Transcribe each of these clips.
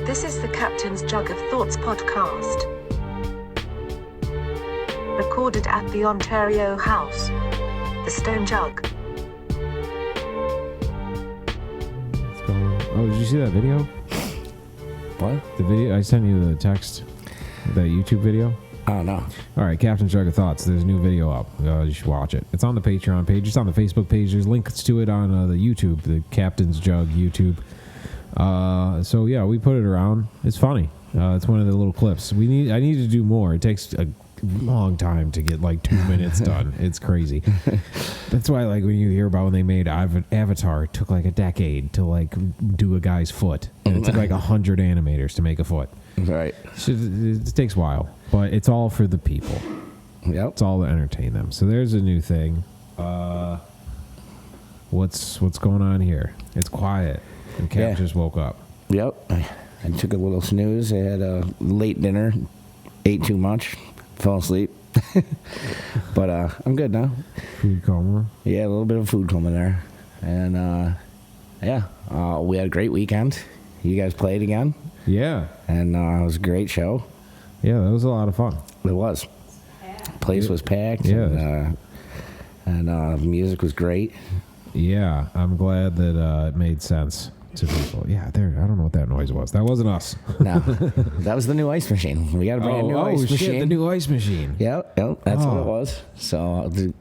This is the Captain's Jug of Thoughts podcast. Recorded at the Ontario House. The Stone Jug. Let's go. Oh, did you see that video? What? The video? I sent you the text. That YouTube video? Oh, no. All right, Captain's Jug of Thoughts. There's a new video up. You should watch it. It's on the Patreon page. It's on the Facebook page. There's links to it on the YouTube, the Captain's Jug YouTube. So yeah, we put it around. It's funny. It's one of the little clips. I need to do more. It takes a long time to get like 2 minutes done. It's crazy. That's why, like, when you hear about when they made Avatar, it took like a decade to like do a guy's foot, and it took like 100 animators to make a foot. Right. So it takes a while, but it's all for the people. Yep. It's all to entertain them. So there's a new thing. What's going on here? It's quiet. And Cap just woke up. Yep. I took a little snooze. I had a late dinner, ate too much, fell asleep. But I'm good now. Food coma. Yeah, a little bit of food coma there. And we had a great weekend. You guys played again. Yeah. And it was a great show. Yeah, that was a lot of fun. It was. Place was packed. Yeah. And the music was great. Yeah, I'm glad that it made sense to people. Yeah, I don't know what that noise was. That wasn't us. No, that was the new ice machine. We got a brand new ice machine. The new ice machine. Yep, that's what it was. So the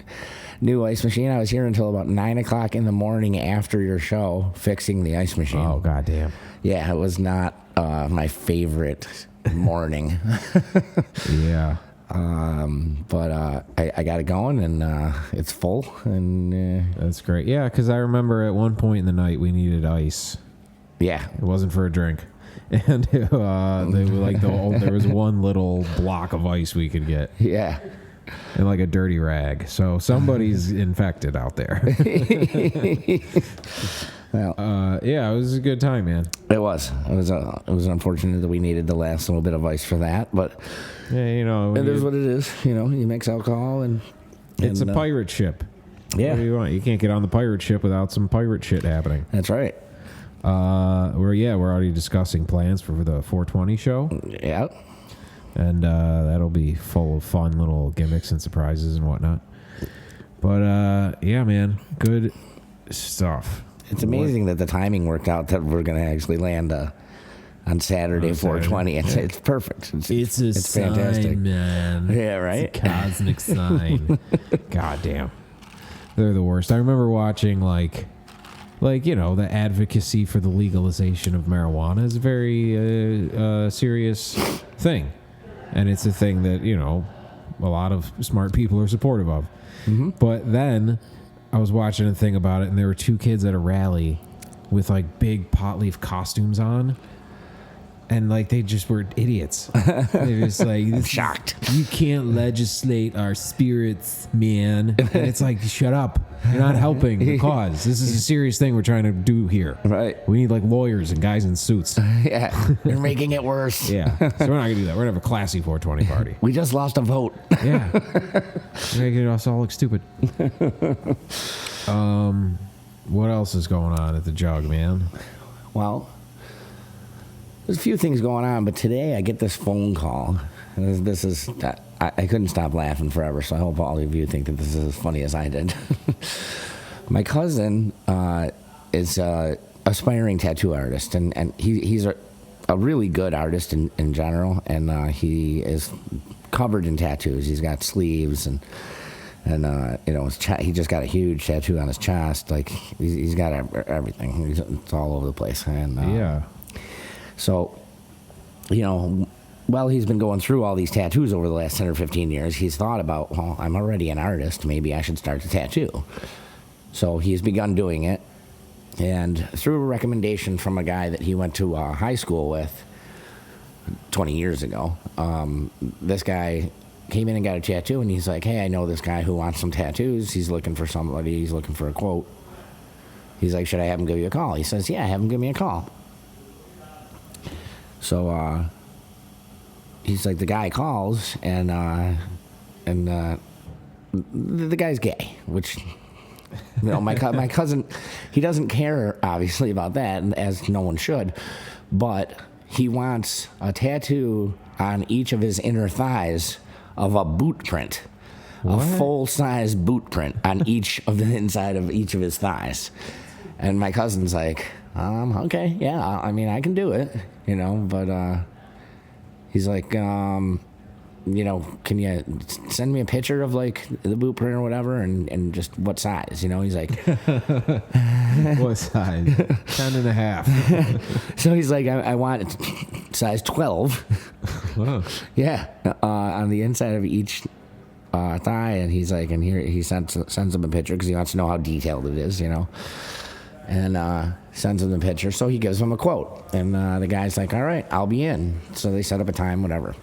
new ice machine, I was here until about 9 o'clock in the morning after your show fixing the ice machine. Oh, goddamn. Yeah, it was not my favorite morning. Yeah. But I got it going, and it's full, and That's great. Yeah, because I remember at one point in the night we needed ice. yeah, It wasn't for a drink. And they were like there was one little block of ice we could get. yeah. And like a dirty rag. So somebody's infected out there. Well, yeah, it was a good time, man. it was unfortunate that we needed the last little bit of ice for that, but Yeah, you know. it is what it is. You know, you mix alcohol and It's a pirate ship. Yeah. What do you want? You can't get on the pirate ship without some pirate shit happening. That's right. We're already discussing plans for the 420 show. Yeah. And that'll be full of fun little gimmicks and surprises and whatnot. But yeah, man, good stuff. It's amazing that the timing worked out that we're going to actually land on Saturday, 420. It's perfect. It's fantastic, man. Yeah, right? It's a cosmic sign. God damn. They're the worst. I remember watching like you know, the advocacy for the legalization of marijuana is a very serious thing. And it's a thing that, you know, a lot of smart people are supportive of. Mm-hmm. But then I was watching a thing about it, and there were two kids at a rally with like big pot leaf costumes on. And like they just were idiots. They're just like, I'm shocked. You can't legislate our spirits, man. And it's like, shut up. You're not helping the cause. This is a serious thing we're trying to do here. Right. We need like lawyers and guys in suits. Yeah. You're making it worse. Yeah. So we're not gonna do that. We're gonna have a classy 420 party. We just lost a vote. Yeah. You're making us all look stupid. What else is going on at the Jug, man? Well, there's a few things going on, but today I get this phone call. And this is, I couldn't stop laughing forever, so I hope all of you think that this is as funny as I did. My cousin is an aspiring tattoo artist, and he's a really good artist in general, and he is covered in tattoos. He's got sleeves, and you know, he just got a huge tattoo on his chest. Like, he's got everything. It's all over the place. And Yeah. So, you know, while he's been going through all these tattoos over the last 10 or 15 years, he's thought about, well, I'm already an artist. Maybe I should start a tattoo. So he's begun doing it. And through a recommendation from a guy that he went to high school with 20 years ago, this guy came in and got a tattoo. And he's like, hey, I know this guy who wants some tattoos. He's looking for somebody. He's looking for a quote. He's like, should I have him give you a call? He says, yeah, have him give me a call. So he's like, the guy calls, and the guy's gay, which My cousin, he doesn't care obviously about that, as no one should, but he wants a tattoo on each of his inner thighs of a boot print. What? A full-size boot print on each of the inside of each of his thighs. And my cousin's like, okay, yeah, I mean, I can do it, but he's like, can you send me a picture of, like, the boot print or whatever, and just what size, He's like... What size? 10.5. So he's like, I want size 12. Whoa. Yeah, on the inside of each... thigh, and he's like, and here he sends him a picture because he wants to know how detailed it is, and sends him the picture. So he gives him a quote, and the guy's like, all right, I'll be in. So they set up a time, whatever.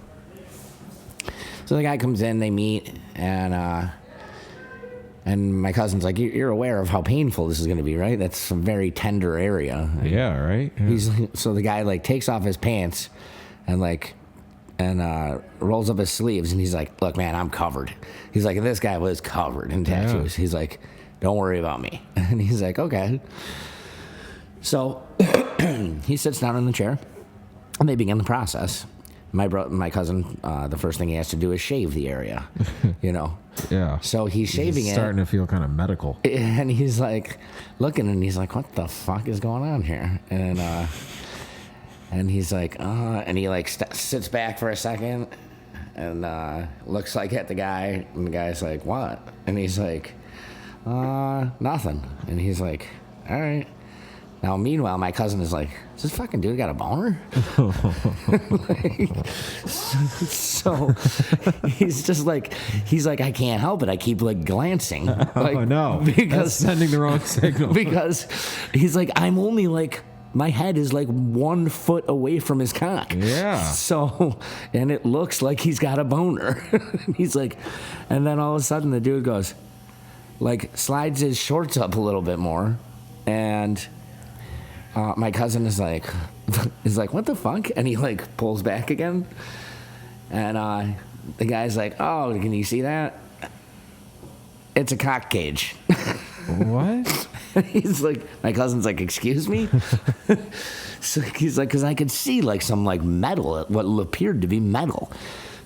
So the guy comes in, they meet, and my cousin's like, you're aware of how painful this is going to be, right? That's a very tender area. Yeah, right. Yeah. So the guy like takes off his pants and rolls up his sleeves, and he's like, look, man, I'm covered. He's like, this guy was covered in tattoos. Yeah. He's like, don't worry about me. And he's like, okay. So he sits down in the chair, and they begin the process. My cousin, the first thing he has to do is shave the area, Yeah. So he's shaving it's starting to feel kind of medical. And he's like looking, and he's like, what the fuck is going on here? And he's like, and he like sits back for a second and looks like at the guy, and the guy's like, what? And he's like, nothing. And he's like, all right. Now, meanwhile, my cousin is like, is this fucking dude got a boner? So he's just like, I can't help it. I keep like glancing. Like, oh, no. Because that's sending the wrong signal. Because he's like, I'm only like, my head is like 1 foot away from his cock. Yeah. So, and it looks like he's got a boner. He's like, and then all of a sudden the dude goes, like, slides his shorts up a little bit more, and my cousin is like, what the fuck? And he like pulls back again, and the guy's like, oh, can you see that? It's a cock cage. What? He's like, my cousin's like, excuse me? So he's like, because I could see like some like metal, what appeared to be metal.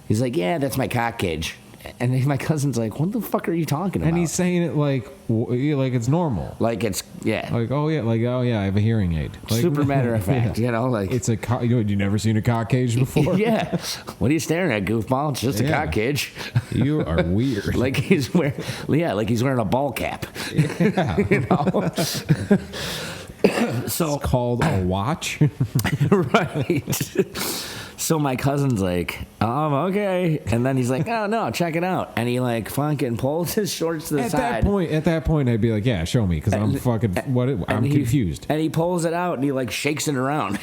He's like, yeah, that's my cock cage. And then my cousin's like, what the fuck are you talking about? And he's saying it like it's normal. Like it's, yeah. Like, oh yeah, I have a hearing aid. Like, super matter of fact, yeah. Like. It's a cock, you never seen a cock cage before? Yeah. What are you staring at, goofball? It's just a cock cage. You are weird. Like he's wearing a ball cap. Yeah. So it's called a watch. Right. So my cousin's like, okay. And then he's like, oh, no, check it out. And he, like, fucking pulls his shorts to the side. At that point, I'd be like, yeah, show me, because I'm fucking, I'm confused. And he pulls it out, and he, like, shakes it around.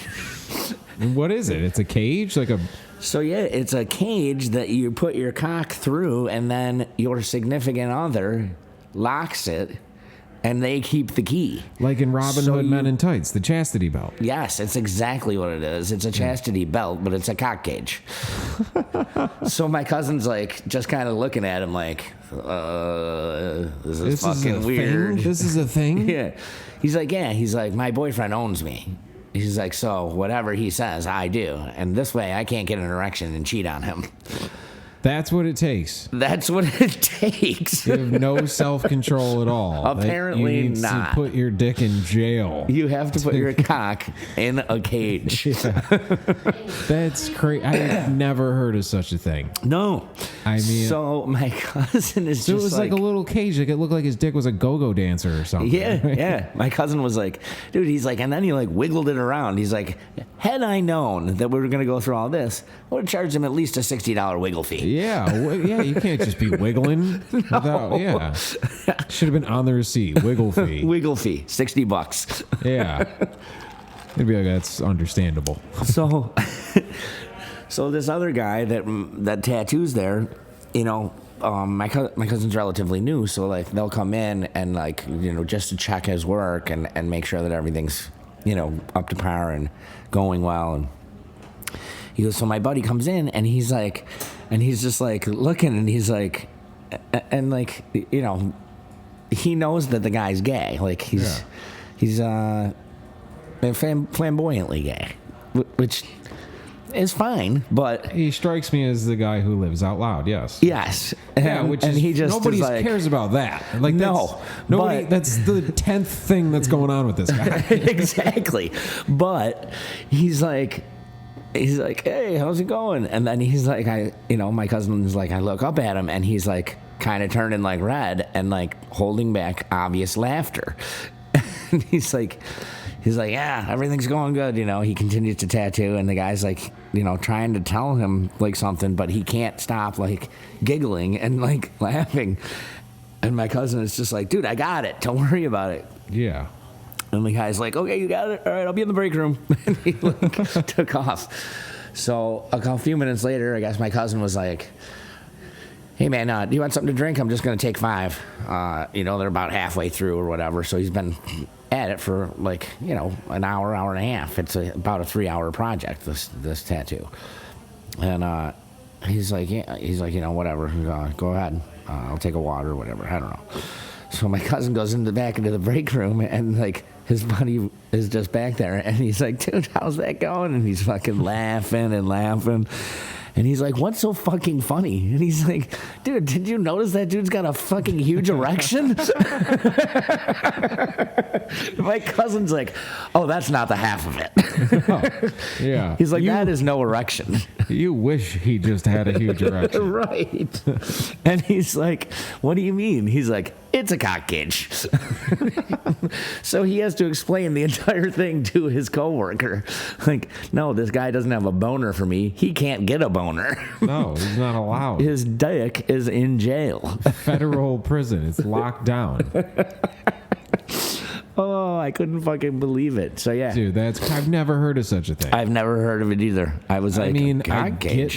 What is it? It's a cage? So, yeah, it's a cage that you put your cock through, and then your significant other locks it, and they keep the key. Like in Robin Hood Men in Tights, the chastity belt. Yes, it's exactly what it is. It's a chastity belt, but it's a cock cage. So my cousin's like, just kind of looking at him like, this is fucking weird. This is a thing? Yeah. He's like, yeah. He's like, my boyfriend owns me. He's like, so whatever he says, I do. And this way I can't get an erection and cheat on him. That's what it takes. That's what it takes. You have no self-control at all. Apparently you need not. To put your dick in jail. You have to put your cock in a cage. Yeah. That's crazy. I've never heard of such a thing. No. I mean, so my cousin is so just it was like a little cage. Like it looked like his dick was a go-go dancer or something. Yeah, yeah. My cousin was like, dude, he's like, and then he like wiggled it around. He's like, had I known that we were going to go through all this, I would have charged him at least a $60 wiggle fee. Yeah, you can't just be wiggling. No. Yeah. Should have been on the receipt. Wiggle fee. Wiggle fee, $60. Yeah. Maybe like that's understandable. So this other guy that tattoos there, my cousin's relatively new, so like they'll come in and like just to check his work and make sure that everything's up to par and going well. And he goes, so my buddy comes in and he's just like looking and he's like, and like he knows that the guy's gay. Like he's flamboyantly gay, which is fine. But he strikes me as the guy who lives out loud. Yes. Yes. Yeah, which and is, he just nobody is like, cares about that. Like no, nobody. but, That's the 10th thing that's going on with this guy. Exactly. But he's like, hey, how's it going? And then he's like, my cousin is like, I look up at him and he's like kind of turning like red and like holding back obvious laughter. And he's like, yeah, everything's going good. He continues to tattoo and the guy's like, trying to tell him like something, but he can't stop like giggling and like laughing. And my cousin is just like, dude, I got it. Don't worry about it. Yeah. And the guy's like, okay, you got it. All right, I'll be in the break room. And he like took off. So a few minutes later, I guess my cousin was like, hey, man, do you want something to drink? I'm just going to take 5. They're about halfway through or whatever. So he's been at it for like, an hour and a half. It's about a 3-hour project, this tattoo. And he's like, whatever, go ahead. I'll take a water or whatever. I don't know. So my cousin goes back into the break room and like his buddy is just back there and he's like, dude, how's that going? And he's fucking laughing and laughing. And he's like, what's so fucking funny? And he's like, dude, did you notice that dude's got a fucking huge erection? My cousin's like, oh, that's not the half of it. Oh, yeah. He's like, that is no erection. You wish he just had a huge erection. Right. And he's like, what do you mean? He's like, it's a cock cage. So he has to explain the entire thing to his coworker. Like, no, this guy doesn't have a boner for me. He can't get a boner. No, he's not allowed. His dick is in jail. Federal prison. It's locked down. Oh, I couldn't fucking believe it. So yeah, dude, I've never heard of such a thing. I've never heard of it either. I was like, I mean, I get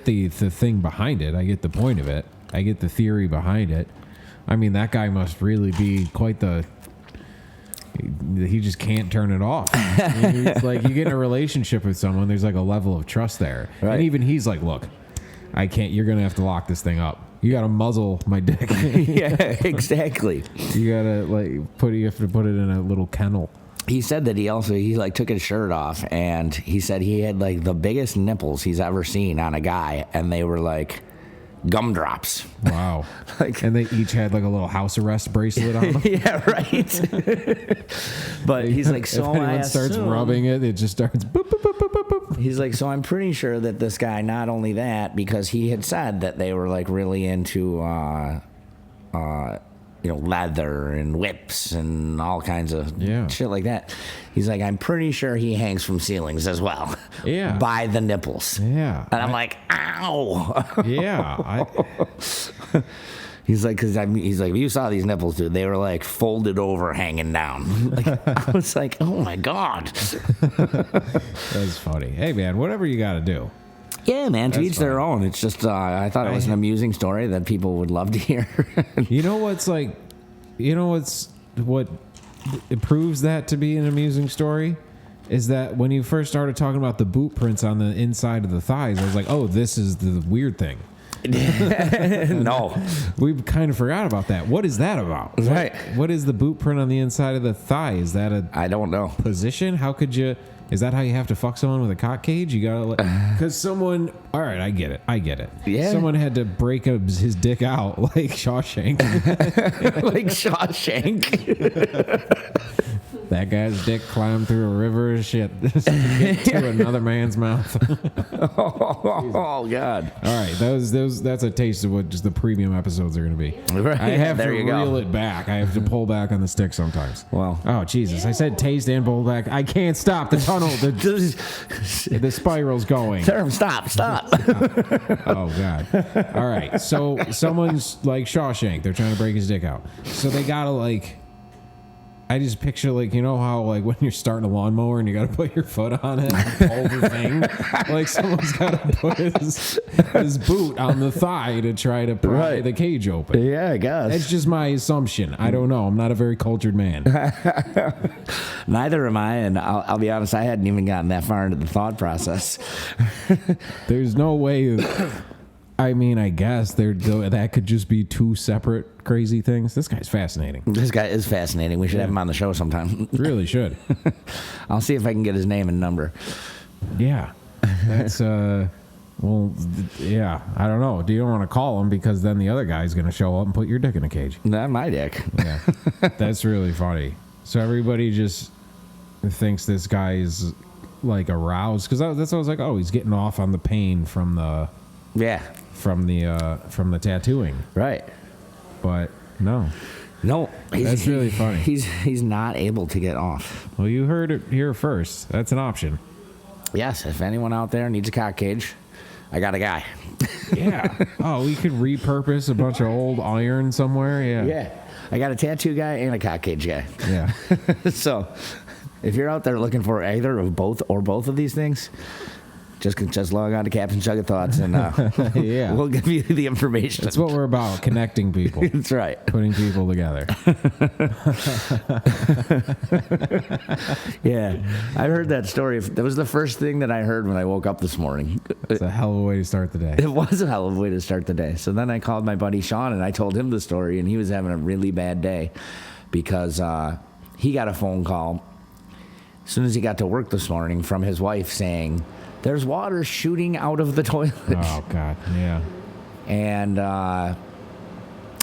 the thing behind it. I get the point of it. I get the theory behind it. I mean, that guy must really be quite the. He just can't turn it off. I mean, it's like you get in a relationship with someone, there's like a level of trust there. Right. And even he's like, look, I can't, you're going to have to lock this thing up. You got to muzzle my dick. Yeah, exactly. You got to you have to put it in a little kennel. He said that he like took his shirt off and he said he had like the biggest nipples he's ever seen on a guy. And they were like gumdrops. Wow. And they each had like a little house arrest bracelet on them. Yeah, right. But he's like, so if anyone starts rubbing it, it just starts boop, boop, boop, boop, boop, boop. He's like, so I'm pretty sure that this guy, not only that, because he had said that they were like really into leather and whips and all kinds of shit like that. He's like, I'm pretty sure he hangs from ceilings as well. Yeah. By the nipples. Yeah. And I'm like, ow. Yeah. He's like, he's like, you saw these nipples, dude. They were like folded over, hanging down. Like, I was like, oh my God. That's funny. Hey, man, whatever you got to do. Yeah, man, to each their own. It's just, I thought it was an amusing story that people would love to hear. What it proves that to be an amusing story is that when you first started talking about the boot prints on the inside of the thighs, I was like, oh, this is the weird thing. No. We kind of forgot about that. What is that about? Right. What is the boot print on the inside of the thigh? Is that I don't know. Position? How could you... Is that how you have to fuck someone with a cock cage? You gotta, because someone. All right, I get it. Yeah. Someone had to break his dick out like Shawshank. Like Shawshank. That guy's dick climbed through a river of shit to get to another man's mouth. Oh God! All right, that's a taste of what just the premium episodes are going to be. Right. I have to reel reel it back. I have to pull back on the stick sometimes. Well, oh Jesus! I said taste and pull back. I can't stop the tunnel. The spiral's going. Stop! Oh God! All right, so someone's like Shawshank. They're trying to break his dick out, so they gotta like. I just picture, like, you know how, like, when you're starting a lawnmower and you got to put your foot on it and pull the thing? Like, someone's got to put his boot on the thigh to try to pry the cage open. Yeah, I guess. That's just my assumption. I don't know. I'm not a very cultured man. Neither am I, and I'll be honest, I hadn't even gotten that far into the thought process. There's no way... I mean, I guess that could just be two separate crazy things. This guy's fascinating. This guy is fascinating. We should have him on the show sometime. Really should. I'll see if I can get his name and number. Yeah. That's, well, yeah. I don't know. You don't want to call him because then the other guy's going to show up and put your dick in a cage. Not my dick. Yeah. That's really funny. So everybody just thinks this guy is like aroused because that's what I was like. Oh, he's getting off on the pain from the from the tattooing, right? But no, that's really funny. He's not able to get off. Well, you heard it here first. That's an option. Yes, if anyone out there needs a cock cage, I got a guy. Yeah. Oh, we could repurpose a bunch of old iron somewhere. Yeah. Yeah. I got a tattoo guy and a cock cage guy. Yeah. So, if you're out there looking for either of both of these things, just log on to Captain's Jug of Thoughts and yeah, we'll give you the information. That's what we're about, connecting people. That's right. Putting people together. Yeah. I heard that story. That was the first thing that I heard when I woke up this morning. It's a hell of a way to start the day. It was a hell of a way to start the day. So then I called my buddy Sean and I told him the story, and he was having a really bad day because he got a phone call as soon as he got to work this morning from his wife saying, "There's water shooting out of the toilet." Oh, God, yeah. And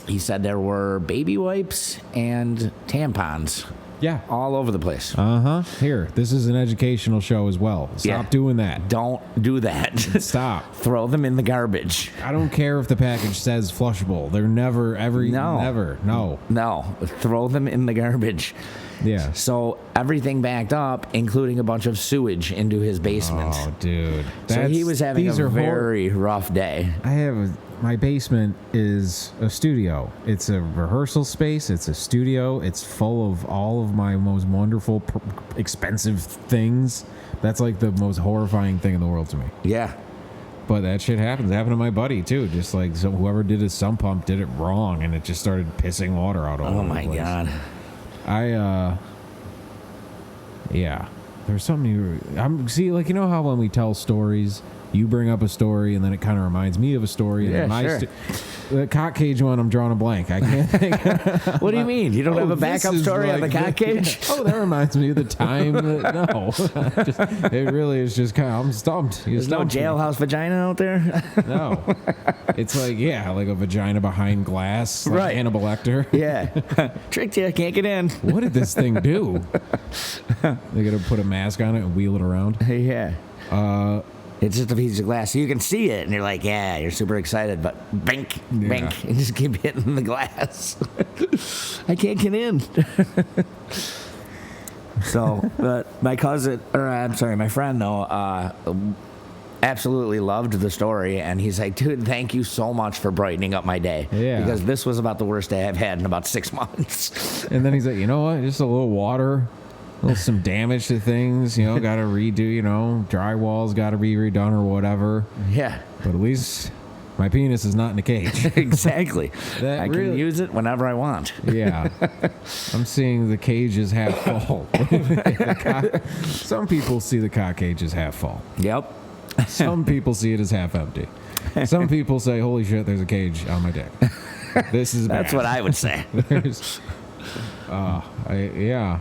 he said there were baby wipes and tampons. Yeah. All over the place. Uh-huh. Here, this is an educational show as well. Stop doing that. Don't do that. Stop. Throw them in the garbage. I don't care if the package says flushable. They're never, never. No. No. Throw them in the garbage. Yeah. So everything backed up, including a bunch of sewage into his basement. Oh, dude. So he was having a very rough day. My basement is a studio. It's a rehearsal space. It's a studio. It's full of all of my most wonderful, expensive things. That's like the most horrifying thing in the world to me. Yeah. But that shit happens. It happened to my buddy, too. Just like whoever did his sump pump did it wrong, and it just started pissing water out all over the place. Oh, my God. Yeah. There's something see, like, you know how when we tell stories, you bring up a story and then it kind of reminds me of a story. And Yeah, then sure. The cock cage one, I'm drawing a blank. I can't think. What do you mean? You don't have a backup story on the cock cage? Oh, that reminds me of the time that, no. It really is just kind of, I'm stumped. There's no jailhouse vagina out there? No. It's like, yeah, like a vagina behind glass. Like Right. Hannibal Lecter. Yeah. Tricked you. Can't get in. What did this thing do? They got to put a mask on it and wheel it around. Yeah. It's just a piece of glass. So you can see it, and you're like, yeah, you're super excited, but bink, bink, and just keep hitting the glass. I can't get in. So, but my friend, though, absolutely loved the story, and he's like, dude, thank you so much for brightening up my day. Yeah. Because this was about the worst day I've had in about 6 months. And then he's like, you know what? Just a little water, some damage to things, got to redo, drywall's got to be redone or whatever. Yeah. But at least my penis is not in a cage. Exactly. I can really- use it whenever I want. Yeah. I'm seeing the cage is half full. Some people see the cock cage as half full. Yep. Some people see it as half empty. Some people say, holy shit, there's a cage on my dick. This is bad. That's what I would say. Yeah.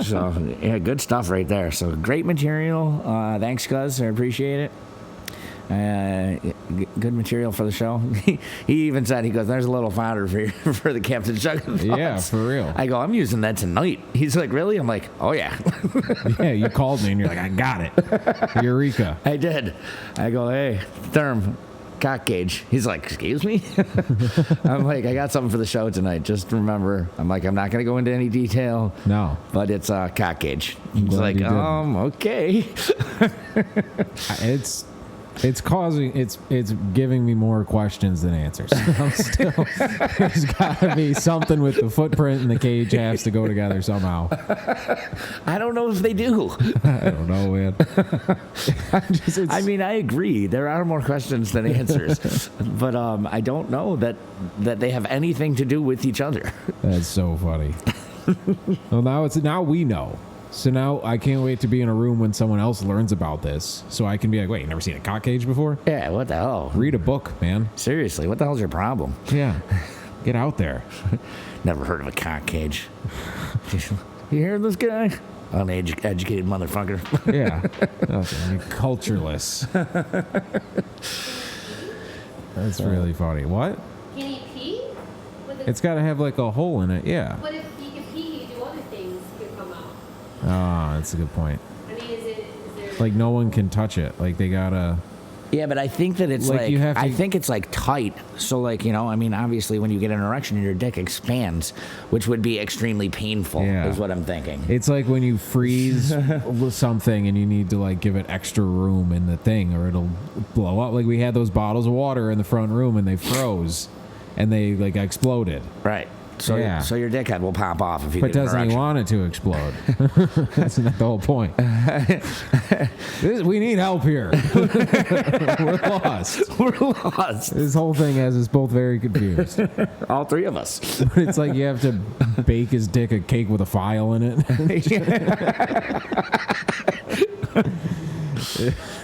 So, yeah, good stuff right there. So, great material. Thanks, Cuz. I appreciate it. Good material for the show. He even said, he goes, there's a little fodder for the Captain's Jug of Thoughts. Yeah, for real. I go, I'm using that tonight. He's like, really? I'm like, oh, yeah. Yeah, you called me and you're like, I got it. Eureka. I did. I go, hey, Therm, cock cage. He's like, excuse me? I'm like, I got something for the show tonight. Just remember. I'm like, I'm not going to go into any detail. No. But it's a cock cage. He's glad like, you didn't. okay. It's giving me more questions than answers. There's got to be something with the footprint and the cage has to go together somehow. I don't know if they do. I don't know, man. I mean, I agree. There are more questions than answers, but I don't know that they have anything to do with each other. That's so funny. Well, now we know. So now I can't wait to be in a room when someone else learns about this, so I can be like, wait, you never seen a cock cage before? Yeah, what the hell? Read a book, man. Seriously, what the hell's your problem? Yeah. Get out there. Never heard of a cock cage. You hear this guy? Uneducated motherfucker. Yeah. Okay. Cultureless. That's really funny. What? Can he pee? It's got to have like a hole in it. Yeah. What if he can pee, do other things could come out? Ah, that's a good point. I mean, is there... Like no one can touch it. Like they gotta. Yeah, but I think that it's Like, you have to- I think it's like tight. So like, you know, I mean, obviously when you get an erection, your dick expands, which would be extremely painful, Yeah. is what I'm thinking. It's like when you freeze something and you need to like give it extra room in the thing or it'll blow up. Like we had those bottles of water in the front room and they froze and they like exploded. Right. So, Yeah. so your dickhead will pop off if you But get an doesn't he erection. want it to explode? That's not the whole point. We need help here. We're lost. We're lost. This whole thing has us both very confused. All three of us. But it's like you have to bake his dick a cake with a file in it.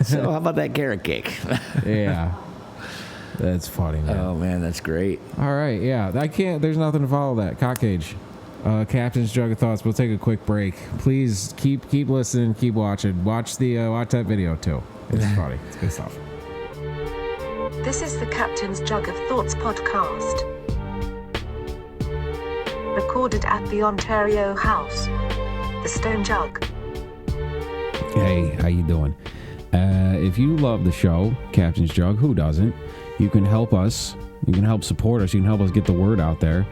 So how about that carrot cake? Yeah. That's funny, man. Oh man, that's great. All right, yeah. I can't. There's nothing to follow that. Cock cage. Captain's Jug of Thoughts. We'll take a quick break. Please keep listening, keep watching. Watch that video too. It's funny. It's good stuff. This is the Captain's Jug of Thoughts podcast. Recorded at the Ontario House. The Stone Jug. Hey, how you doing? If you love the show, Captain's Jug, who doesn't? You can help us. You can help support us. You can help us get the word out there.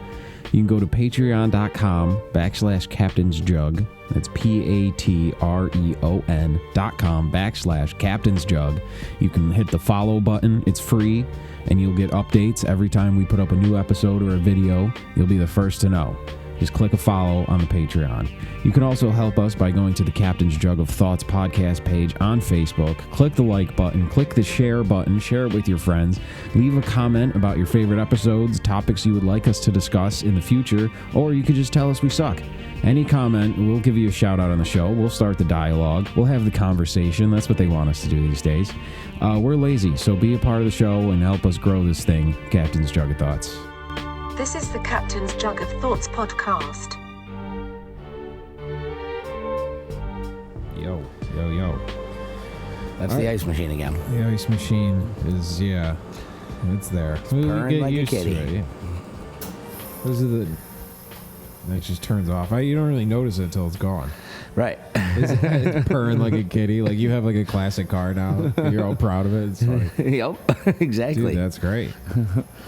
You can go to patreon.com/captainsjug. That's patreon.com/captainsjug. You can hit the follow button. It's free, and you'll get updates every time we put up a new episode or a video. You'll be the first to know. Just click a follow on the Patreon. You can also help us by going to the Captain's Jug of Thoughts podcast page on Facebook. Click the like button, click the share button, share it with your friends. Leave a comment about your favorite episodes, topics you would like us to discuss in the future, or you could just tell us we suck. Any comment, we'll give you a shout out on the show. We'll start the dialogue. We'll have the conversation. That's what they want us to do these days. We're lazy, so be a part of the show and help us grow this thing, Captain's Jug of Thoughts. This is the Captain's Jug of Thoughts podcast. Yo. That's the ice machine again. The ice machine is, yeah, it's there. We purring get like a used to kitty. it, yeah. Those are the... That just turns off. You don't really notice it until it's gone. Right. It's purring like a kitty. Like you have like a classic car now. You're all proud of it. It's funny. Yep. Exactly. Dude, that's great.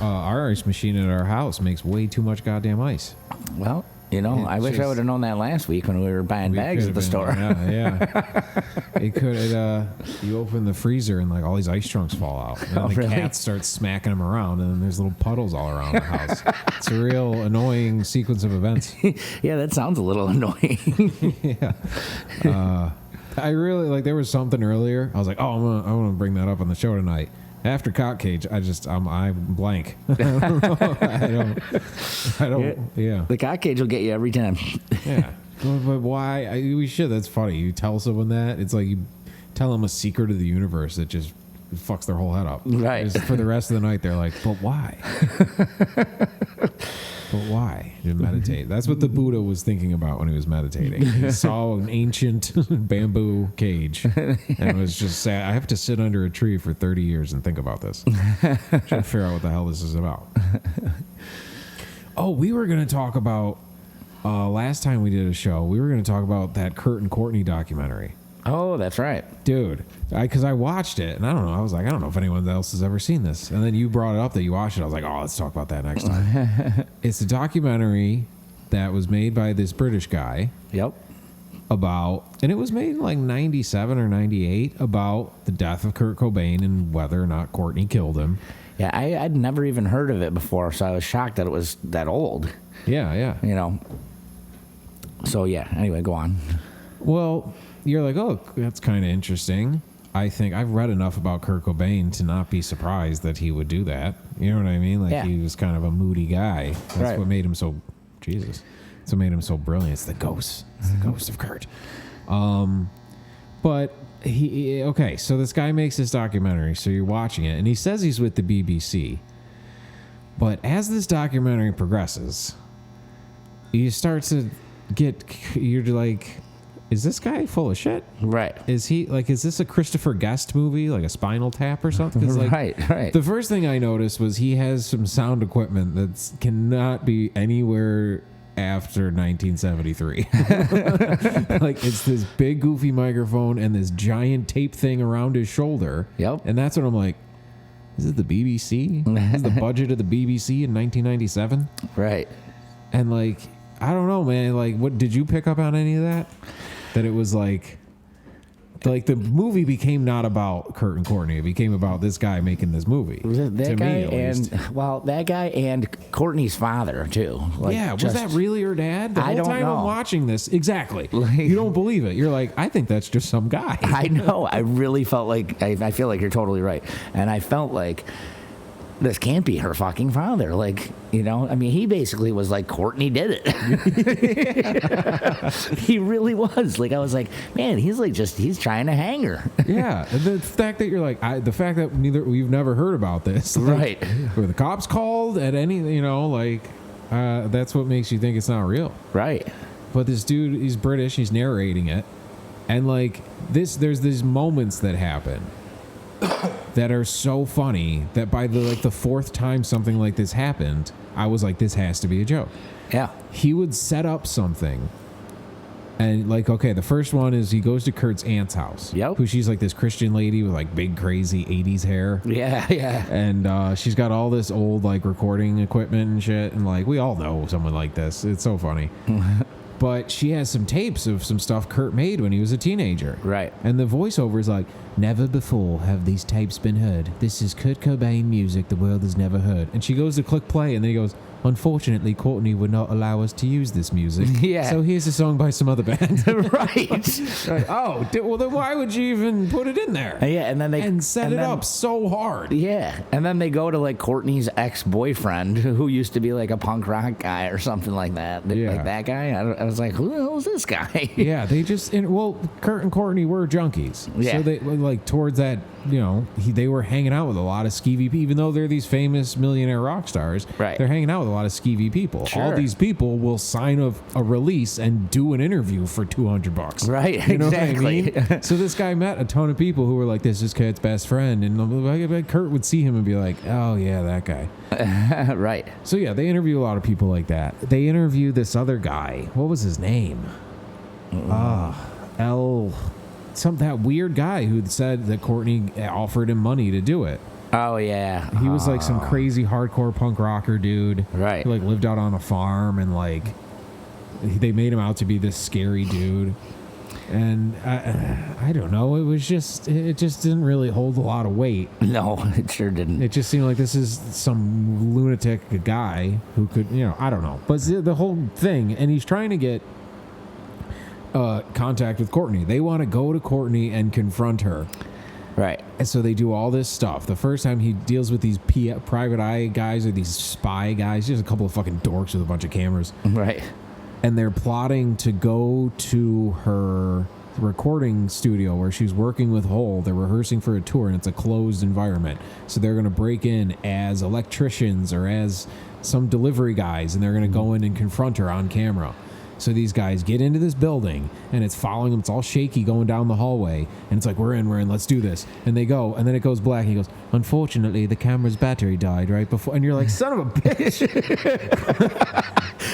Our ice machine at our house makes way too much goddamn ice. Well, you know, I wish I would have known that last week when we were buying bags at the store. Yeah. It could. You open the freezer and like all these ice chunks fall out, and then the really? cats start smacking them around, and then there's little puddles all around the house. It's a real annoying sequence of events. Yeah, that sounds a little annoying. Yeah. I really like. There was something earlier. I was like, oh, I want to bring that up on the show tonight. After Cock Cage, I'm blank. I don't. Yeah. The cock cage will get you every time. Yeah. But why? We should. That's funny. You tell someone that. It's like you tell them a secret of the universe that just fucks their whole head up. Right. Just for the rest of the night, they're like, but why? But why? You meditate. That's what the Buddha was thinking about when he was meditating. He saw an ancient bamboo cage and was just saying, I have to sit under a tree for 30 years and think about this. Trying to figure out what the hell this is about. Oh, we were going to talk about, last time we did a show, we were going to talk about that Kurt and Courtney documentary. Oh, that's right. Dude, because I watched it, and I don't know. I was like, I don't know if anyone else has ever seen this. And then you brought it up that you watched it. I was like, oh, let's talk about that next time. It's a documentary that was made by this British guy Yep. about, and it was made in like 97 or 98, about the death of Kurt Cobain and whether or not Courtney killed him. Yeah, I'd never even heard of it before, so I was shocked that it was that old. Yeah. You know. So yeah. Anyway, go on. Well, you're like, oh, that's kind of interesting. I think I've read enough about Kurt Cobain to not be surprised that he would do that. You know what I mean? Like, Yeah. he was kind of a moody guy. That's Right. what made him so, Jesus. That's what made him so brilliant. It's the ghost. It's the ghost of Kurt. But okay, so this guy makes this documentary, so you're watching it, and he says he's with the BBC. But as this documentary progresses, you start to you're like, is this guy full of shit? Right. Is this a Christopher Guest movie, like a Spinal Tap or something? 'Cause, like, Right. The first thing I noticed was he has some sound equipment that cannot be anywhere after 1973. Like, it's this big goofy microphone and this giant tape thing around his shoulder. Yep. And that's when I'm like, is it the BBC? Is this the budget of the BBC in 1997? Right. And like, I don't know, man. Like, what did you pick up on any of that? That it was like the movie became not about Kurt and Courtney. It became about this guy making this movie. That guy that guy and Courtney's father too. Like, yeah, was that really her dad? The I whole don't time know. I'm watching this, exactly. Like- You don't believe it. You're like, I think that's just some guy. I know. I really felt like I feel like you're totally right, and I felt like this can't be her fucking father. Like, you know, I mean, he basically was like, Courtney did it. He really was. Like, I was like, man, he's trying to hang her. Yeah, and the fact that you're like, the fact that we've never heard about this, like, Right. Were the cops called at any, you know, like, that's what makes you think it's not real. Right. But this dude, he's British, he's narrating it, and like there's these moments that happen that are so funny that by the fourth time something like this happened, I was like, this has to be a joke. Yeah. He would set up something. And like, okay, the first one is he goes to Kurt's aunt's house. Yep. Who she's like this Christian lady with like big crazy 80s hair. Yeah. And she's got all this old like recording equipment and shit. And like, we all know someone like this. It's so funny. But she has some tapes of some stuff Kurt made when he was a teenager. Right. And the voiceover is like, never before have these tapes been heard. This is Kurt Cobain music the world has never heard. And she goes to click play, and then he goes, unfortunately, Courtney would not allow us to use this music. Yeah. So here's a song by some other band. Right. Like, well, then why would you even put it in there? Yeah, and then they set it up so hard. Yeah, and then they go to like Courtney's ex-boyfriend, who used to be like a punk rock guy or something like that. Yeah. Like that guy. I was like, who the hell is this guy? Yeah, they just Kurt and Courtney were junkies. Yeah. So they like towards that, you know, they were hanging out with a lot of skeevy people, even though they're these famous millionaire rock stars. Right. They're hanging out with a lot of skeevy people. Sure. All these people will sign a release and do an interview for $200. Right, You know exactly. what I mean? So this guy met a ton of people who were like, this is Kurt's best friend. And Kurt would see him and be like, oh, yeah, that guy. Right. So yeah, they interview a lot of people like that. They interview this other guy. What was his name? That weird guy who said that Courtney offered him money to do it. Oh yeah. He was like some crazy hardcore punk rocker dude. Right. Who like lived out on a farm, and like they made him out to be this scary dude. And I don't know. It just didn't really hold a lot of weight. No, it sure didn't. It just seemed like this is some lunatic guy who could, you know, I don't know. But the whole thing, and he's trying to get contact with Courtney. They want to go to Courtney and confront her. Right. And so they do all this stuff. The first time he deals with these private eye guys or these spy guys, just a couple of fucking dorks with a bunch of cameras. Right. And they're plotting to go to her recording studio where she's working with Hole. They're rehearsing for a tour, and it's a closed environment. So they're going to break in as electricians or as some delivery guys, and they're going to go in and confront her on camera. So these guys get into this building, and it's following them. It's all shaky going down the hallway. And it's like, we're in, let's do this. And they go, and then it goes black, and he goes, unfortunately, the camera's battery died right before. And you're like, son of a bitch.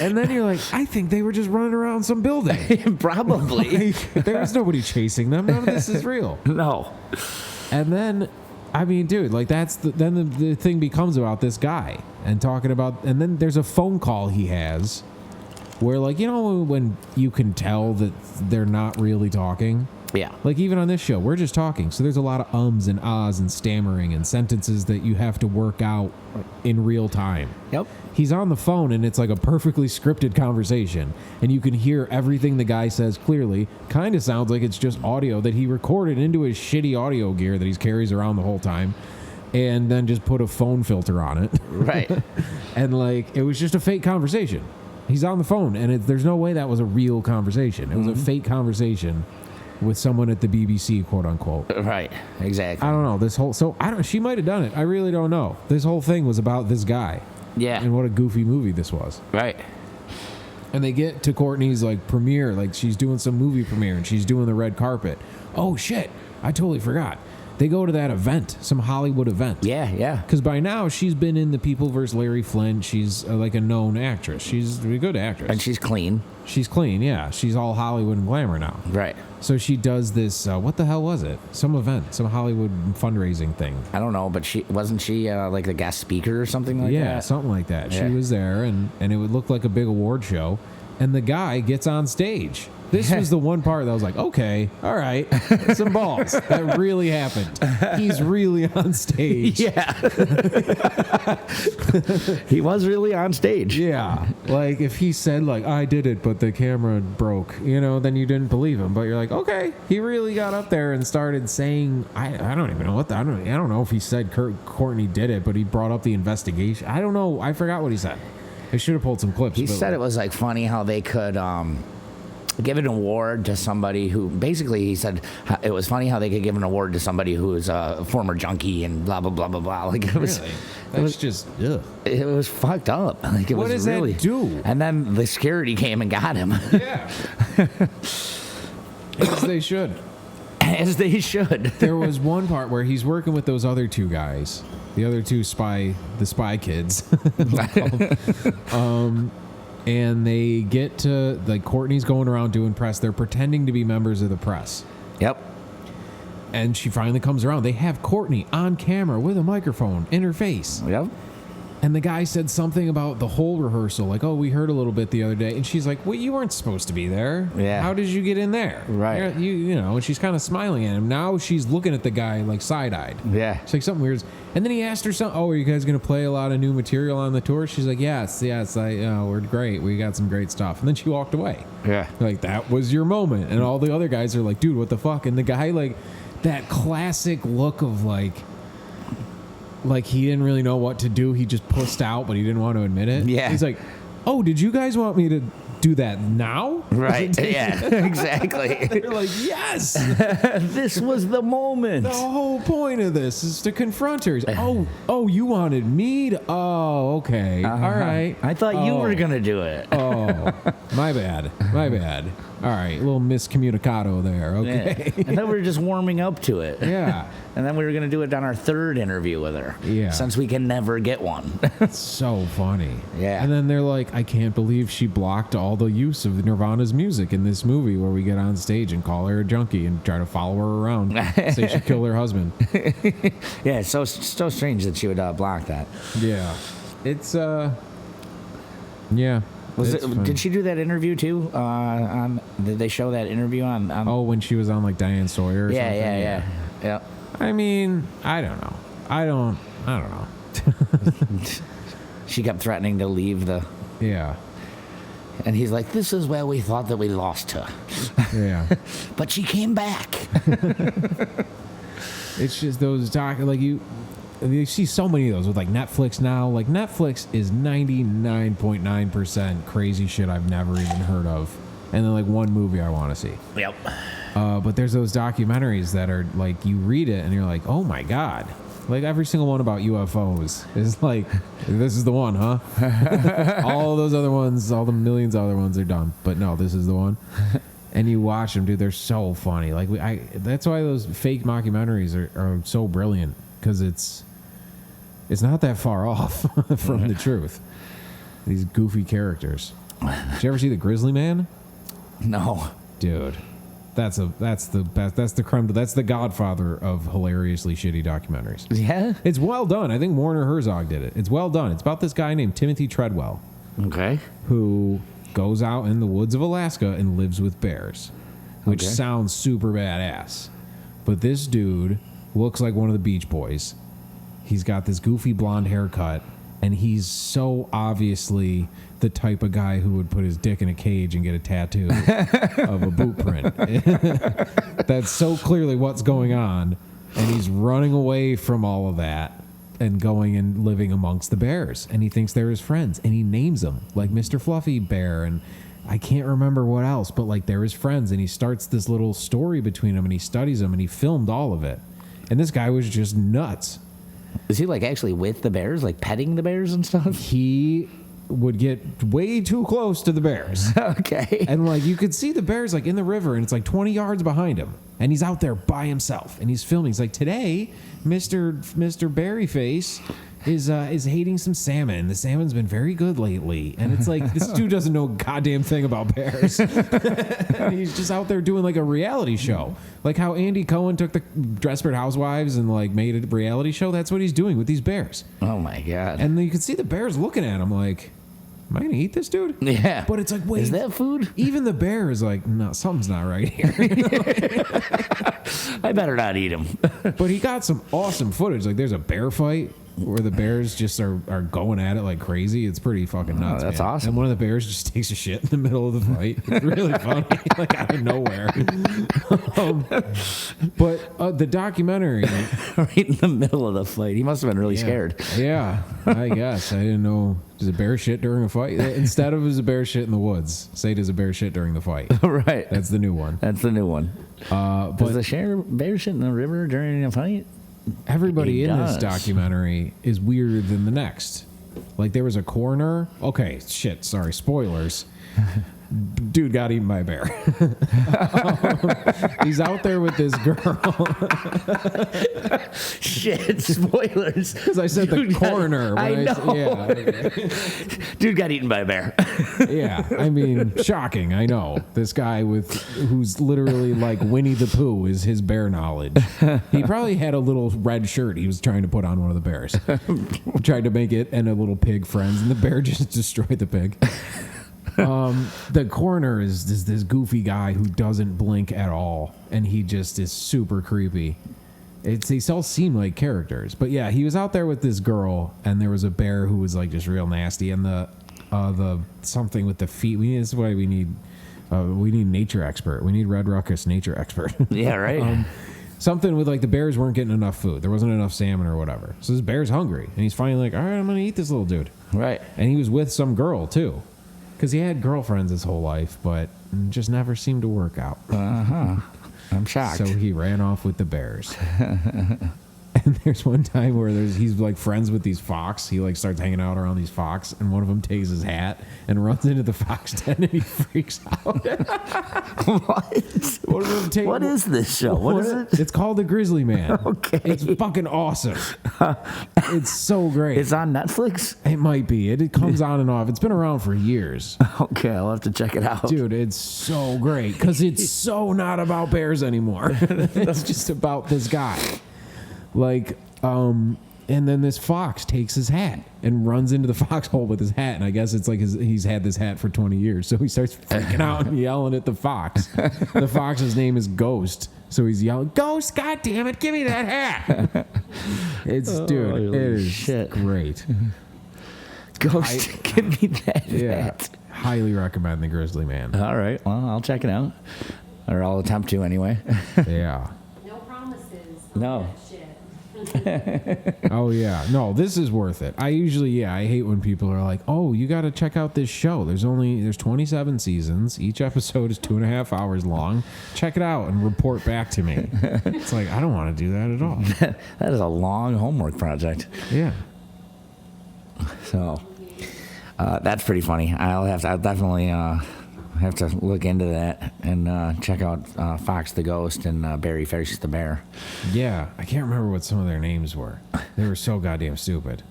And then you're like, I think they were just running around some building. Probably. Like, there was nobody chasing them. None of this is real. No. And then, I mean, dude, like then the thing becomes about this guy and talking about, and then there's a phone call he has where, like, you know, when you can tell that they're not really talking. Yeah. Like, even on this show, we're just talking. So there's a lot of ums and ahs and stammering and sentences that you have to work out in real time. Yep. He's on the phone, and it's like a perfectly scripted conversation. And you can hear everything the guy says clearly. Kind of sounds like it's just audio that he recorded into his shitty audio gear that he carries around the whole time. And then just put a phone filter on it. Right. And, like, it was just a fake conversation. He's on the phone, and there's no way that was a real conversation. It was a fake conversation with someone at the BBC, quote unquote. Right. Exactly. I don't know. She might have done it. I really don't know. This whole thing was about this guy. Yeah. And what a goofy movie this was. Right. And they get to Courtney's like premiere, like she's doing some movie premiere and she's doing the red carpet. Oh shit, I totally forgot. They go to that event, some Hollywood event. Yeah, yeah. Because by now she's been in The People vs. Larry Flint. She's like a known actress. She's a good actress. And she's clean. She's clean, yeah. She's all Hollywood and glamour now. Right. So she does this, what the hell was it? Some event, some Hollywood fundraising thing. I don't know, but wasn't she like the guest speaker or something like that? Yeah, something like that. Yeah. She was there, and it would look like a big award show. And the guy gets on stage. This was the one part that I was like, okay, all right, some balls. That really happened. He's really on stage. Yeah. He was really on stage. Yeah. Like, if he said, like, I did it, but the camera broke, then you didn't believe him. But you're like, okay, he really got up there and started saying, I don't even know I don't know if he said Courtney did it, but he brought up the investigation. I don't know. I forgot what he said. I should have pulled some clips. He said it was like funny how they could give an award to somebody who basically he said it was funny how they could give an award to somebody who was a former junkie and blah blah blah blah blah. Like it was, really? That's just ugh. It was fucked up. Like it what was does really. that do? And then the security came and got him. Yeah. As they should. As they should. There was one part where he's working with those other two guys, the other two spy kids. And they get to, like, Courtney's going around doing press. They're pretending to be members of the press. Yep. And she finally comes around. They have Courtney on camera with a microphone in her face. Yep. And the guy said something about the whole rehearsal. Like, oh, we heard a little bit the other day. And she's like, well, you weren't supposed to be there. Yeah. How did you get in there? Right. And she's kind of smiling at him. Now she's looking at the guy, like, side-eyed. Yeah. It's like something weird. And then he asked her something. Oh, are you guys going to play a lot of new material on the tour? She's like, yes. We're great. We got some great stuff. And then she walked away. Yeah. Like, that was your moment. And all the other guys are like, dude, what the fuck? And the guy, like, that classic look of, like he didn't really know what to do. He just pussed out, but he didn't want to admit it. Yeah. He's like, oh, did you guys want me to do that now? Right. Yeah. Exactly. They're like, yes. This was the moment. The whole point of this is to confront her. Oh, you wanted me to. Oh, okay. Uh-huh. All right. I thought you were gonna do it. Oh, my bad. All right, a little miscommunicado there. Okay. Yeah. And then we were just warming up to it. Yeah. And then we were going to do it on our third interview with her. Yeah. Since we can never get one. So funny. Yeah. And then they're like, I can't believe she blocked all the use of Nirvana's music in this movie where we get on stage and call her a junkie and try to follow her around. Say she killed her husband. Yeah, it's so strange that she would block that. Yeah. It's, yeah. Did she do that interview too? Did they show that interview on? Oh, when she was on like Diane Sawyer or something? Yeah. I mean, I don't know. I don't know. She kept threatening to leave the. Yeah. And he's like, "This is where we thought that we lost her." Yeah. But she came back. It's just those you see so many of those with like Netflix now. Like Netflix is 99.9% crazy shit I've never even heard of, and then like one movie I want to see. Yep. But there's those documentaries that are like you read it and you're like, oh my god. Like every single one about UFOs is like, this is the one, huh? All those other ones, all the millions of other ones are done, but no, this is the one. And you watch them, dude. They're so funny. Like that's why those fake mockumentaries are so brilliant, because it's not that far off from the truth. These goofy characters. Did you ever see the Grizzly Man? No, dude. That's the best. That's the creme. That's the godfather of hilariously shitty documentaries. Yeah, it's well done. I think Warner Herzog did it. It's well done. It's about this guy named Timothy Treadwell. Okay. Who goes out in the woods of Alaska and lives with bears, which sounds super badass. But this dude looks like one of the Beach Boys. He's got this goofy blonde haircut, and he's so obviously the type of guy who would put his dick in a cage and get a tattoo of a boot print. That's so clearly what's going on, and he's running away from all of that. and going and living amongst the bears, and he thinks they're his friends, and he names them like Mr. Fluffy Bear, and I can't remember what else, but like they're his friends, and he starts this little story between them, and he studies them, and he filmed all of it, and this guy was just nuts. Is he like actually with the bears, like petting the bears and stuff? He would get way too close to the bears. Okay. And like you could see the bears like in the river, and it's like 20 yards behind him, and he's out there by himself, and he's filming. He's like, today Mr. Berryface is hating some salmon. The salmon's been very good lately. And it's like, this dude doesn't know a goddamn thing about bears. He's just out there doing like a reality show. Like how Andy Cohen took the Desperate Housewives and like made a reality show. That's what he's doing with these bears. Oh my God. And you can see the bears looking at him like, am I going to eat this dude? Yeah. But it's like, wait. Is that food? Even the bear is like, no, something's not right here. I better not eat him. But he got some awesome footage. Like there's a bear fight where the bears just are going at it like crazy. It's pretty fucking nuts. That's man. awesome. And one of the bears just takes a shit in the middle of the fight. It's really funny, like out of nowhere. But the documentary, Right in the middle of the fight. He must have been really scared. Yeah, I guess I didn't know. Does a bear shit during a fight? Instead of is a bear shit in the woods, say does a bear shit during the fight? Right. That's the new one. That's the new one. But Does the bear shit in the river during a fight? everybody It in this does. documentary is weirder than the next. Like there was a coroner. Okay, shit. Sorry, spoilers. Dude got eaten by a bear. He's out there with this girl. Shit, spoilers. Because I said the coroner. I know. Yeah, Dude got eaten by a bear. yeah. I mean, shocking. I know. This guy who's literally like Winnie the Pooh is his bear knowledge. He probably had a little red shirt he was trying to put on one of the bears. Tried to make it and a little pig friends, and the bear just destroyed the pig. The coroner is this goofy guy who doesn't blink at all, and he just is super creepy. They all seem like characters, but yeah, he was out there with this girl, and there was a bear who was like just real nasty, and the something with the feet. This is why we need nature expert. We need Red Ruckus nature expert. Yeah, right. Something with like the bears weren't getting enough food. There wasn't enough salmon or whatever. So this bear's hungry, and he's finally like, all right, I'm gonna eat this little dude. Right. And he was with some girl too. Because he had girlfriends his whole life, but just never seemed to work out. Uh-huh. I'm shocked. So he ran off with the bears. And there's one time where he's like friends with these fox. He like starts hanging out around these fox, and one of them takes his hat and runs into the fox den, and he freaks out. What is this show? What is it? It's called The Grizzly Man. Okay. It's fucking awesome. It's so great. It's on Netflix? It might be. It comes on and off. It's been around for years. Okay, I'll have to check it out. Dude, it's so great because it's so not about bears anymore. It's just about this guy. Like, and then this fox takes his hat and runs into the foxhole with his hat. And I guess it's like he's had this hat for 20 years. So he starts freaking out and yelling at the fox. The fox's name is Ghost. So he's yelling, Ghost, God damn it, give me that hat. Dude, it is great. Ghost, give me that hat. Highly recommend The Grizzly Man. All right, well, I'll check it out. Or I'll attempt to anyway. Yeah. No promises. No. That shit. Oh yeah, no, this is worth it. I hate when people are like, "Oh, you got to check out this show." There's 27 seasons. Each episode is 2.5 hours long. Check it out and report back to me. It's like I don't want to do that at all. That is a long homework project. Yeah. So that's pretty funny. I'll definitely have to look into that and check out Fox the Ghost and Barry Fish the Bear. Yeah, I can't remember what some of their names were. They were so goddamn stupid.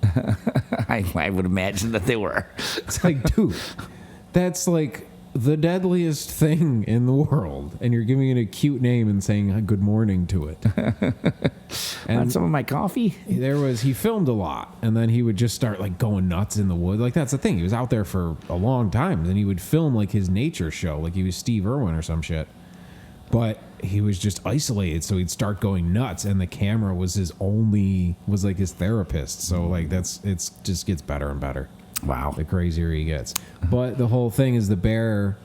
I would imagine that they were. It's like, dude, that's like the deadliest thing in the world, and you're giving it a cute name and saying good morning to it. And some of my coffee? He filmed a lot, and then he would just start like going nuts in the woods. Like that's the thing. He was out there for a long time, and then he would film like his nature show, like he was Steve Irwin or some shit. But he was just isolated, so he'd start going nuts, and the camera was like his therapist. So like it just gets better and better. Wow. The crazier he gets. But the whole thing is the bear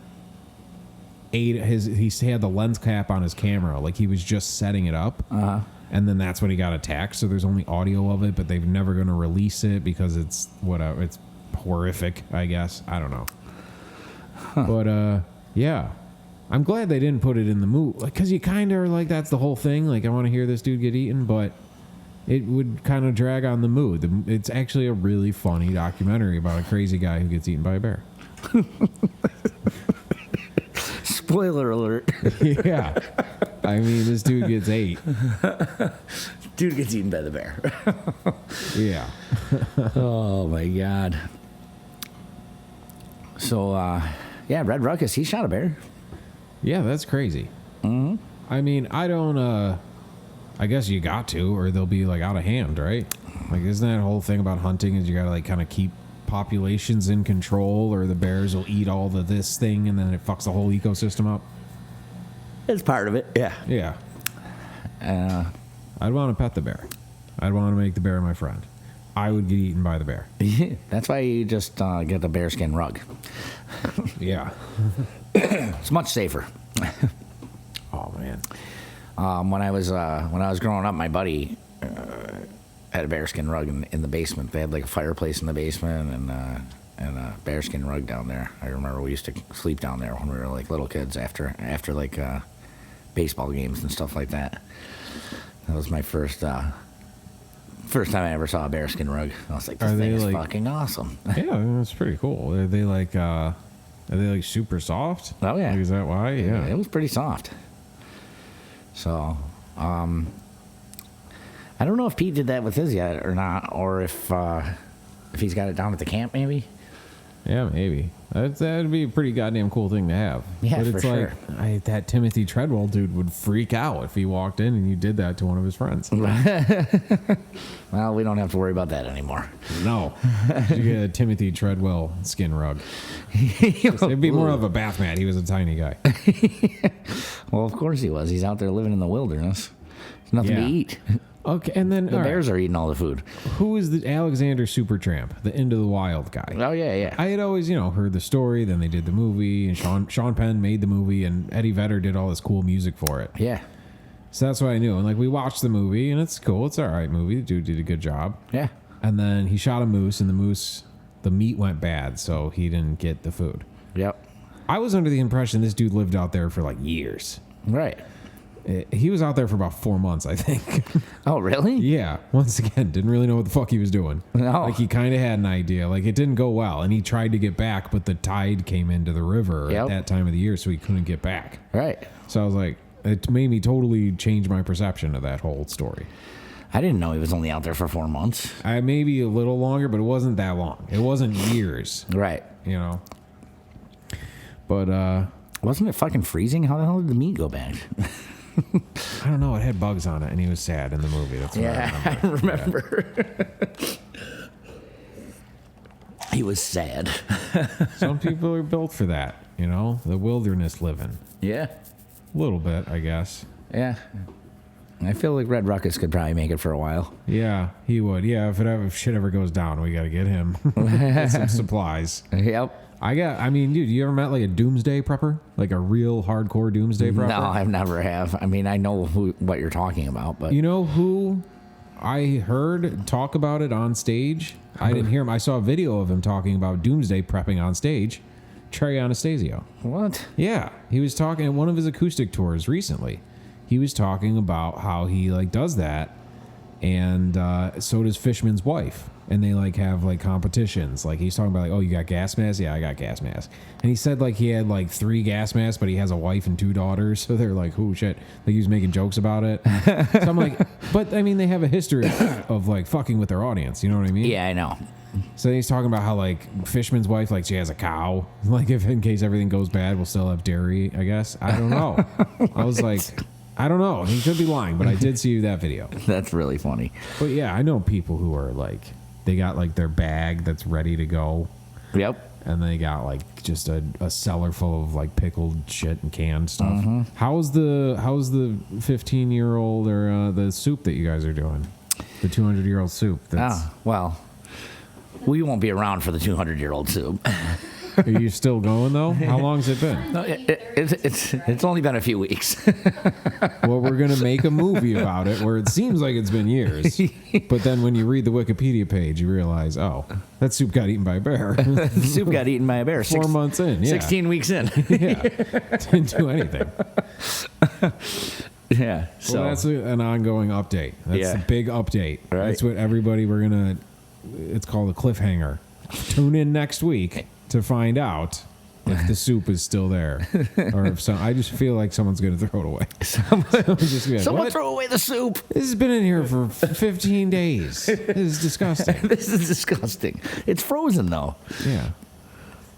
he had the lens cap on his camera, like he was just setting it up. And then that's when he got attacked. So there's only audio of it, but they're never going to release it because it's whatever. It's horrific, I guess. I don't know. But yeah, I'm glad they didn't put it in the movie, because you kind of are like, that's the whole thing. Like, I want to hear this dude get eaten, but it would kind of drag on the mood. It's actually a really funny documentary about a crazy guy who gets eaten by a bear. Spoiler alert. Yeah. I mean, this dude gets ate. Dude gets eaten by the bear. Yeah. Oh, my God. So, yeah, Red Ruckus, he shot a bear. Yeah, that's crazy. Mm-hmm. I mean, I guess you got to, or they'll be like out of hand, right? Like, isn't that whole thing about hunting is you got to like kind of keep populations in control, or the bears will eat all the this thing and then it fucks the whole ecosystem up? It's part of it, yeah. Yeah. I'd want to pet the bear. I'd want to make the bear my friend. I would get eaten by the bear. That's why you just get the bearskin rug. Yeah. It's much safer. Oh, man. When I was growing up, my buddy had a bearskin rug in the basement. They had like a fireplace in the basement and a bearskin rug down there. I remember we used to sleep down there when we were like little kids after like baseball games and stuff like that. That was my first time I ever saw a bearskin rug. I was like, this thing is fucking awesome. Yeah, that's pretty cool. Are they like super soft? Oh, yeah. Like, is that why? Yeah. It was pretty soft. So, I don't know if Pete did that with his yet or not, or if he's got it down at the camp, maybe. Yeah, maybe. That'd be a pretty goddamn cool thing to have. Yeah, but it's for like, sure. That Timothy Treadwell dude would freak out if he walked in and you did that to one of his friends. Well, we don't have to worry about that anymore. No. You get a Timothy Treadwell skin rug. It'd be more of a bath mat. He was a tiny guy. Well, of course he was. He's out there living in the wilderness. There's nothing to eat. Okay, and then The bears are eating all the food. Who is the Alexander Supertramp, the Into the Wild guy? Oh, yeah. I had always, heard the story. Then they did the movie, and Sean Penn made the movie, and Eddie Vedder did all this cool music for it. Yeah. So that's what I knew. And like, we watched the movie, and it's cool. It's all right movie. The dude did a good job. Yeah. And then he shot a moose, and the meat went bad, so he didn't get the food. Yep. I was under the impression this dude lived out there for like years. Right. He was out there for about 4 months, I think. Oh, really? Yeah. Once again, didn't really know what the fuck he was doing. No. Like, he kind of had an idea. Like, it didn't go well, and he tried to get back, but the tide came into the river at that time of the year, so he couldn't get back. Right. So I was like, it made me totally change my perception of that whole story. I didn't know he was only out there for 4 months. Maybe a little longer, but it wasn't that long. It wasn't years. Right. But, wasn't it fucking freezing? How the hell did the meat go bad? I don't know. It had bugs on it, and he was sad in the movie. That's what I remember. Yeah. He was sad. Some people are built for that, the wilderness living. Yeah. A little bit, I guess. Yeah. I feel like Red Ruckus could probably make it for a while. Yeah, he would. Yeah, if shit ever goes down, we got to get him. Get some supplies. Yep. Dude, you ever met like a doomsday prepper? Like a real hardcore doomsday prepper? No, I've never have. I mean, I know what you're talking about, but... You know who I heard talk about it on stage? I didn't hear him. I saw a video of him talking about doomsday prepping on stage. Trey Anastasio. What? Yeah, he was talking at one of his acoustic tours recently. He was talking about how he like does that, and so does Fishman's wife, and they like have like competitions. Like he's talking about like, oh, you got gas masks? Yeah, I got gas masks. And he said like he had like 3 gas masks, but he has a wife and 2 daughters, so they're like, oh shit. Like he was making jokes about it. So I'm like, but I mean, they have a history of like fucking with their audience. You know what I mean? Yeah, I know. So he's talking about how like Fishman's wife, like she has a cow, like if in case everything goes bad, we'll still have dairy. I guess I don't know. I was like, I don't know. He could be lying, but I did see that video. That's really funny. But yeah, I know people who are like, they got like their bag that's ready to go. Yep. And they got like just a cellar full of like pickled shit and canned stuff. Mm-hmm. How's the 15-year-old or the soup that you guys are doing? The 200-year-old soup. Well, we won't be around for the 200-year-old soup. Are you still going though? How long's it been? No, it's only been a few weeks. Well, we're gonna make a movie about it where it seems like it's been years, but then when you read the Wikipedia page, you realize, oh, that soup got eaten by a bear. The soup got eaten by a bear. 4 months in, yeah. 16 weeks in. Yeah, didn't do anything. Yeah. So Well, that's an ongoing update. That's a big update. Right. That's what everybody it's called a cliffhanger. Tune in next week to find out if the soup is still there, or if I just feel like someone's going to throw it away. someone throw away the soup. This has been in here for 15 days. This is disgusting. This is disgusting. It's frozen though. Yeah,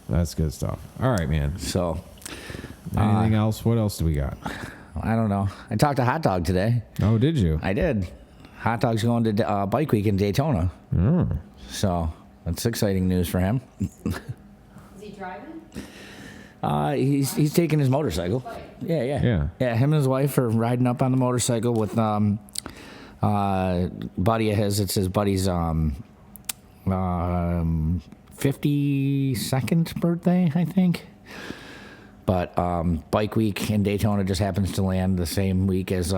that's good stuff. All right, man. So Anything else? What else do we got? I don't know. I talked to Hot Dog today. Oh, did you? I did. Hot Dog's going to Bike Week in Daytona. So that's exciting news for him. Is he driving? He's taking his motorcycle. Yeah. Him and his wife are riding up on the motorcycle with buddy of his. It's his buddy's 52nd birthday, I think. But Bike Week in Daytona just happens to land the same week as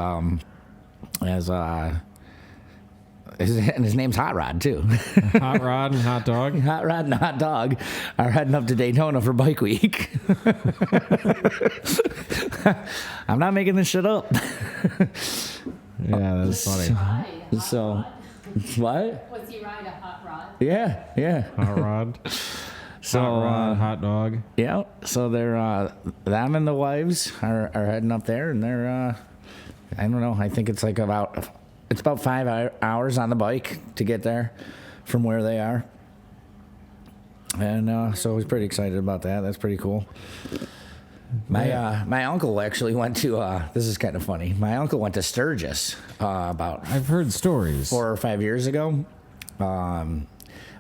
his name's Hot Rod too. Hot Rod and Hot Dog. Hot Rod and Hot Dog are heading up to Daytona for Bike Week. I'm not making this shit up. Yeah, that's funny. So, what? What's he ride, a hot rod? Yeah. Hot Rod. So, Hot Rod, Hot Dog. Yeah. So they're them and the wives are heading up there, and they're I don't know. I think it's like about 5 hours on the bike to get there from where they are, and so I was pretty excited about that. That's pretty cool. My uncle actually went to. This is kind of funny. My uncle went to Sturgis about I've heard stories. 4 or 5 years ago.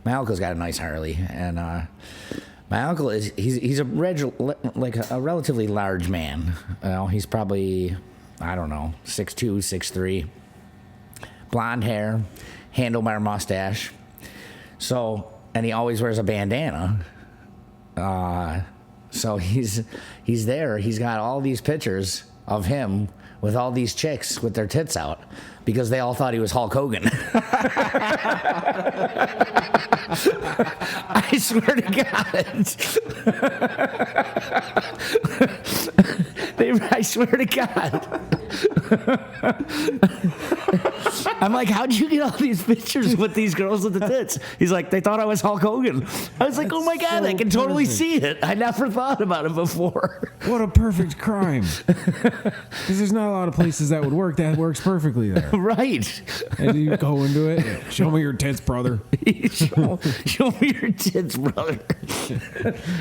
My uncle's got a nice Harley, and my uncle he's a relatively large man. He's probably, I don't know, 6'2", 6'3", blonde hair, handlebar mustache. So, and he always wears a bandana. So he's there. He's got all these pictures of him with all these chicks with their tits out because they all thought he was Hulk Hogan. I swear to God. I swear to God. I'm like, how'd you get all these pictures with these girls with the tits? He's like, they thought I was Hulk Hogan. I was like, oh my God, I can totally see it. I never thought about it before. What a perfect crime. Because there's not a lot of places that would work. That works perfectly there. Right. And you go into it. Show me your tits, brother. show me your tits, brother.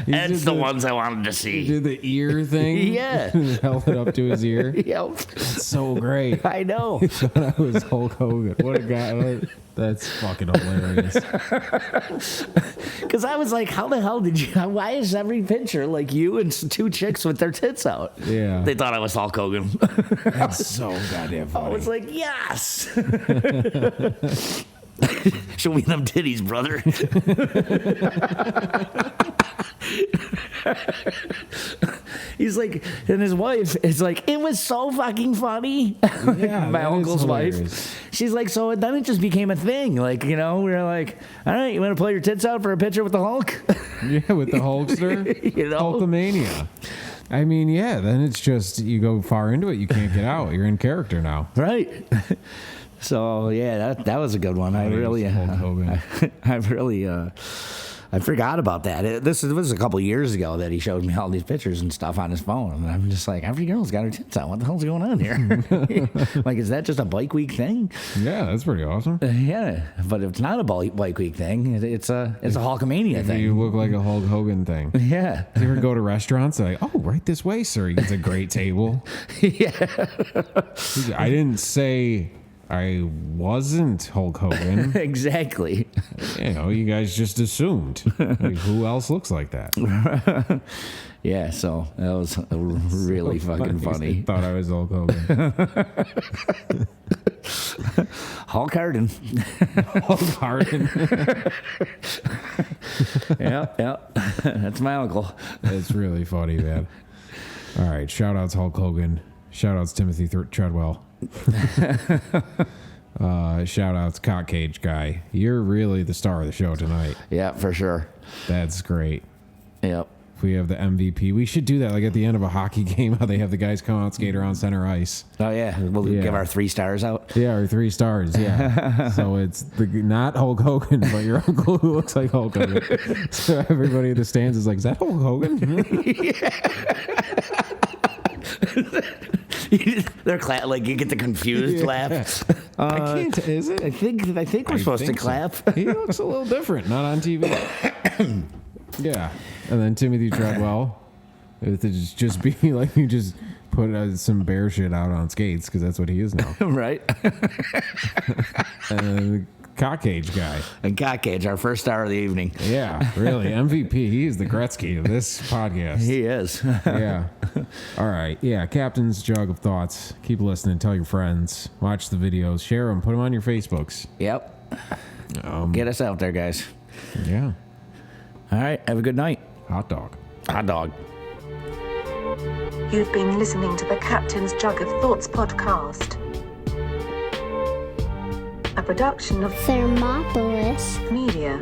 That's the ones I wanted to see. He did the ear thing. Yeah. Held it up to his ear. Yep. That's so great. I know. He thought I was Hulk Hogan. What a guy. That's fucking hilarious. Because I was like, how the hell did you... Why is every picture like you and two chicks with their tits out? Yeah. They thought I was Hulk Hogan. That's so goddamn funny. I was like, yes. Show me them titties, brother. He's like, and his wife is like, it was so fucking funny. Yeah, my uncle's wife. hilarious. She's like, so then it just became a thing. Like, we were like, all right, you want to pull your tits out for a picture with the Hulk? Yeah, with the Hulkster. Hulkamania. I mean, yeah, then it's just, you go far into it, you can't get out. You're in character now. Right. So, yeah, that was a good one. I really, Hulk Hogan. I forgot about that. This was a couple years ago that he showed me all these pictures and stuff on his phone. And I'm just like, every girl's got her tits out. What the hell's going on here? Like, is that just a bike week thing? Yeah, that's pretty awesome. Yeah, but if it's not a bike week thing, it's a Hulkamania thing. You look like a Hulk Hogan thing. Yeah. You ever go to restaurants? They're like, oh, right this way, sir. He gets a great table. Yeah. I didn't say I wasn't Hulk Hogan. Exactly. You guys just assumed. Like, who else looks like that? Yeah, so that was really fucking funny. I thought I was Hulk Hogan. Hulk Harden. Hulk Harden. Yeah. That's my uncle. It's really funny, man. All right, shout outs Hulk Hogan. Shout outs Timothy Treadwell. Shout outs Cock Cage Guy. You're really the star of the show tonight. Yeah, for sure. That's great. Yep. If we have the MVP, we should do that like at the end of a hockey game, how they have the guys come out, skate around center ice. Oh, yeah. We'll give our 3 stars out. Yeah, or 3 stars, yeah. So it's not Hulk Hogan, but your uncle who looks like Hulk Hogan. So everybody in the stands is like, is that Hulk Hogan? They're like you get the confused laugh. I can't, is it? I think we're supposed to clap. So. He looks a little different, not on TV. Yeah. And then Timothy Treadwell. It just be like you just put some bear shit out on skates because that's what he is now. Right. And then Cock Cage Guy. And Cock Cage, our first star of the evening. Yeah, really. MVP. He is the Gretzky of this podcast. He is. Yeah. All right. Yeah. Captain's Jug of Thoughts. Keep listening. Tell your friends. Watch the videos. Share them. Put them on your Facebooks. Yep. Get us out there, guys. Yeah. All right. Have a good night. Hot dog. Hot dog. You've been listening to the Captain's Jug of Thoughts podcast. A production of Thermopolis Media.